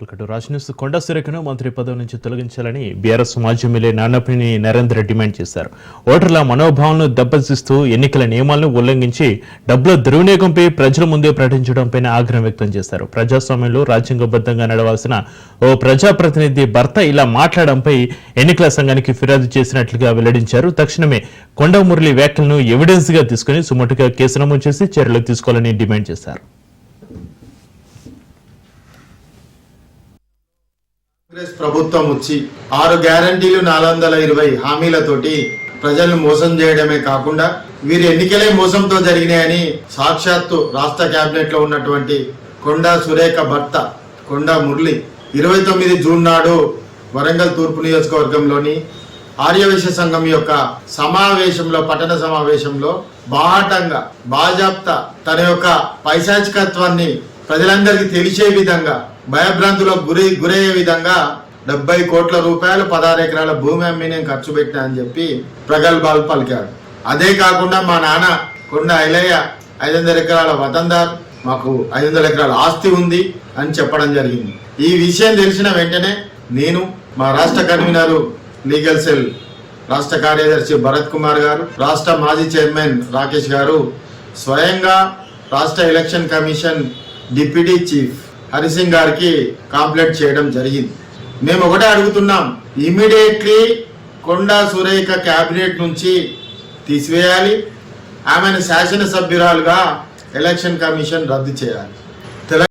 Raj news. కొండా సురేఖను మంత్రి పదవి నుంచి తొలగించాలని బీఆర్ఎస్ మాజీ ఎమ్మెల్యే నాన్నపనేని నరేంద్ర డిమాండ్ చేశారు. ఓటర్ల మనోభావాలను దెబ్బతీస్తూ ఎన్నికల నియమాలను ఉల్లంఘించి డబ్బుల దుర్వినియోగంపై ప్రజల ముందే ప్రకటించడంపై ఆగ్రహం వ్యక్తం చేశారు. ప్రజాస్వామ్యంలో రాజ్యాంగబద్ధంగా నడవాల్సిన ఓ ప్రజాప్రతినిధి భర్త ఇలా మాట్లాడడంపై ఎన్నికల సంఘానికి ఫిర్యాదు చేసినట్లుగా వెల్లడించారు. తక్షణమే కొండా మురళి వ్యాఖ్యలను ఎవిడెన్స్ గా తీసుకుని సుమోటుగా కేసు నమోదు చేసి చర్యలు తీసుకోవాలని డిమాండ్ చేశారు. కాంగ్రెస్ ప్రభుత్వం వచ్చి 6 గ్యారంటీలు 420 హామీలతోటి ప్రజలను మోసం చేయడమే కాకుండా వీరి ఎన్నికలే మోసంతో జరిగినాయని సాక్షాత్తు రాష్ట్ర కేబినెట్ లో ఉన్నటువంటి కొండా సురేఖ భర్త కొండా మురళి 29 జూన్ నాడు వరంగల్ తూర్పు నియోజకవర్గంలోని ఆర్యవైశ్య సంఘం యొక్క సమావేశంలో పట్టణ సమావేశంలో బాహాటంగా బాజాప్తా తన యొక్క పైశాచికత్వాన్ని ప్రజలందరికీ తెలిసే విధంగా భయభ్రాంతులకు గురయ్యే విధంగా 70 కోట్ల రూపాయలు 16 ఎకరాల భూమి అమ్మి నేను ఖర్చు పెట్టినా అని చెప్పి ప్రగల్భాలు పలికాడు. అదే కాకుండా మా నాన్న కొండ ఐలయ్య 500 ఎకరాల వతందార్, మాకు 500 ఎకరాల ఆస్తి ఉంది అని చెప్పడం జరిగింది. ఈ విషయం తెలిసిన వెంటనే నేను మా రాష్ట్ర కన్వీనర్ లీగల్ సెల్ రాష్ట్ర కార్యదర్శి భరత్ కుమార్ గారు, రాష్ట్ర మాజీ చైర్మన్ రాకేష్ గారు స్వయంగా రాష్ట్ర election commission deputy chief Hari Singh గారికి కంప్లైంట్ చేయడం జరిగింది. మేము ఒకటే అడుగుతున్నాం, ఇమీడియట్లీ కొండా సురేఖ క్యాబినెట్ నుంచి తీసివేయాలి, ఆమెను శాసనసభ్యురాలుగా ఎలక్షన్ కమిషన్ రద్దు చేయాలి.